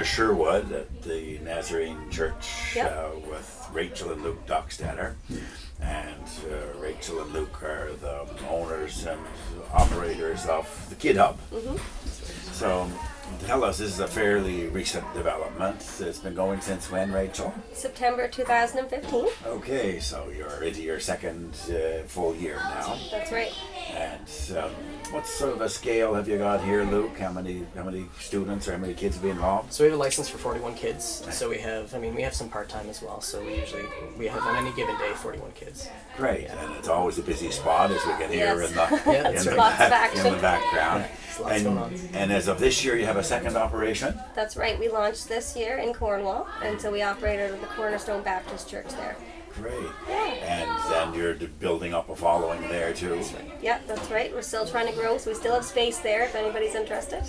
to Sherwood at the Nazarene Church with Rachel and Luke Dockstader. And Rachel and Luke are the owners and operators of the KidHub. So tell us, this is a fairly recent development. It's been going since when, Rachel? September 2015. Okay, so you're into your second full year now. That's right. And what sort of a scale have you got here, Luke? How many students or how many kids will be involved? So we have a license for 41 kids. So we have some part-time as well. So we have on any given day 41 kids. Great, and it's always a busy spot, as we can hear in the Lots of action. in the background. Yeah, lots going on. And as of this year, you have a second operation? That's right. We launched this year in Cornwall, and so we operated at the Cornerstone Baptist Church there. Great. Yeah. And then you're building up a following there too. Yeah, that's right. We're still trying to grow, so we still have space there if anybody's interested.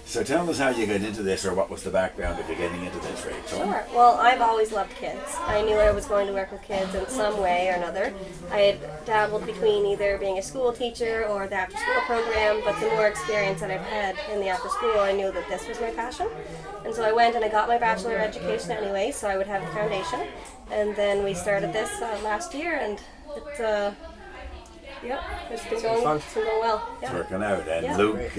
So tell us how you got into this, or what was the background of you getting into this, Rachel? Sure. Well, I've always loved kids. I knew I was going to work with kids in some way or another. I had dabbled between either being a school teacher or the after-school program, but the more experience that I've had in the after-school, I knew that this was my passion. And so I went and I got my bachelor education anyway, so I would have a foundation. And then we started this last year, and it's been going well. It's Yeah. working out. And Yeah. Luke,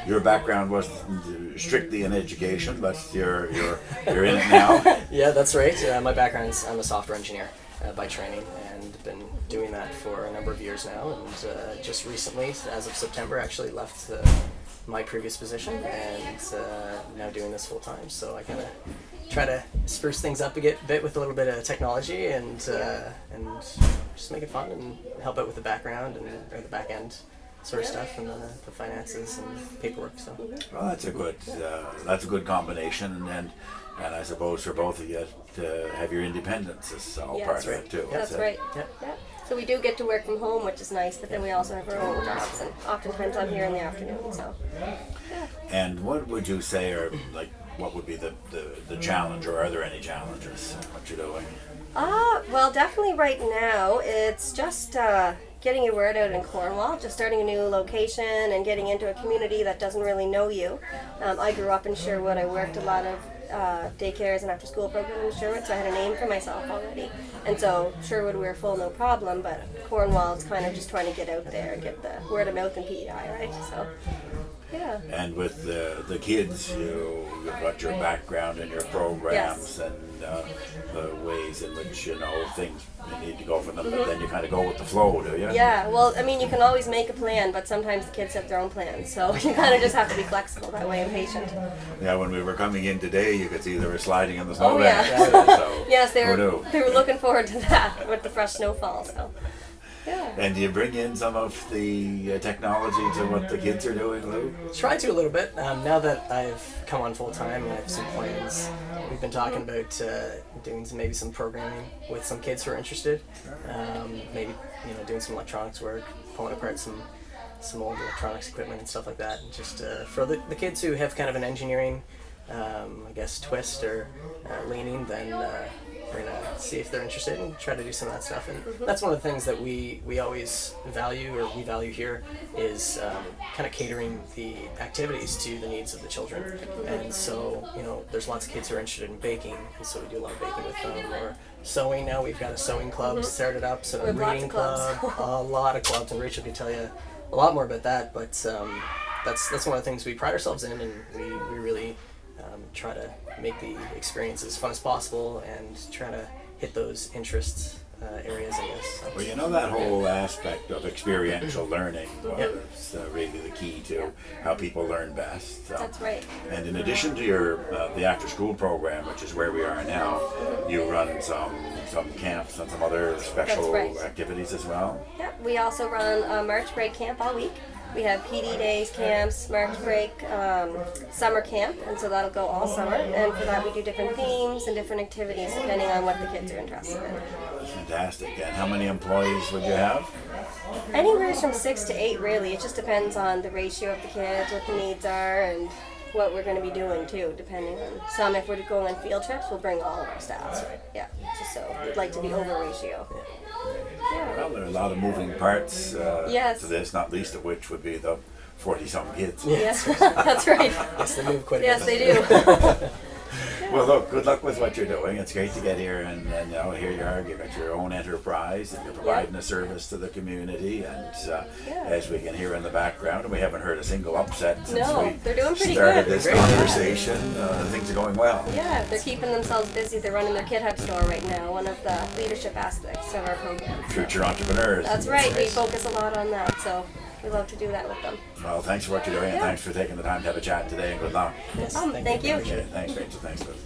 your background wasn't strictly in education, but you're in it now. Yeah, that's right. My background is I'm a software engineer by training, and been doing that for a number of years now. And just recently, as of September, actually left my previous position and now doing this full time. So I kind of try to spruce things up a bit with a little bit of technology and just make it fun and help out with the background or the back end sort of stuff and the finances and paperwork. So Well, that's a good combination, and I suppose for both of you to have your independence is all Yeah, part that's of right. it too. That's So- right. Yep. Yeah. So we do get to work from home, which is nice, but then we also have our own jobs, and oftentimes I'm here in the afternoon. So And what would you say are what would be the challenge, or are there any challenges in what you're doing? well, definitely right now it's just getting your word out in Cornwall, just starting a new location and getting into a community that doesn't really know you. I grew up in Sherwood. I worked a lot of daycares and after-school programs in Sherwood, so I had a name for myself already. And so Sherwood, we were full, no problem, but Cornwall is kind of just trying to get out there, get the word of mouth and PEI, right? So, yeah. And with the kids, you've got your background and your programs Yes. and the ways in which things you need to go for them, but then you kind of go with the flow, do you? Yeah, well, I mean, you can always make a plan, but sometimes the kids have their own plans, so you kind of just have to be flexible that way and patient. Yeah, when we were coming in today, you could see they were sliding in the snow. Oh, yeah. So Yes, they who knew? were looking forward to that with the fresh snowfall, so, yeah. And do you bring in some of the technology to what the kids are doing, Lou? try to a little bit. Now that I've come on full time and I have some plans, we've been talking about doing maybe some programming with some kids who are interested. Maybe doing some electronics work, pulling apart some old electronics equipment and stuff like that. And just for the kids who have kind of an engineering, twist or leaning, then we're gonna see if they're interested and try to do some of that stuff. And that's one of the things that we always value here is kind of catering the activities to the needs of the children. And so there's lots of kids who are interested in baking, and so we do a lot of baking with them. Or sewing. Now we've got a sewing club started up, so a reading club, a lot of clubs, and Rachel can tell you a lot more about that. But that's one of the things we pride ourselves in, and we really try to make the experience as fun as possible and try to hit those interests areas in this. So. Well, that whole aspect of experiential learning is really the key to how people learn best. So. That's right. And in addition to your the after-school program, which is where we are now, you run some camps and some other special activities as well. Yep, we also run a March break camp all week. We have PD days, camps, March break, summer camp, and so that'll go all summer. And for that we do different themes and different activities depending on what the kids are interested in. Fantastic. And how many employees would you have? Anywhere from 6 to 8 really. It just depends on the ratio of the kids, what the needs are, and what we're going to be doing too, depending on some. If we're going on field trips, we'll bring all of our staff. Yeah, just so we'd like to be over ratio. Well, there are a lot of moving parts to this, not least of which would be the 40-something kids. Yes, that's right. Yes, they move quite a Yes, bit. they do. Well, look, good luck with what you're doing. It's great to get here, and you know, here you are. You've got your own enterprise, and you're providing a service to the community. And as we can hear in the background, and we haven't heard a single upset since No, we they're doing pretty started good. this Great. conversation. Things are going well. Yeah, they're keeping themselves busy. They're running their KidHub store right now, one of the leadership aspects of our program. Future entrepreneurs. That's right. We focus a lot on that, so we love to do that with them. Well, thanks for what you're doing, and Yeah. thanks for taking the time to have a chat today. And good luck. Yes, Thank you. Okay, thanks, Rachel. Thanks, Liz.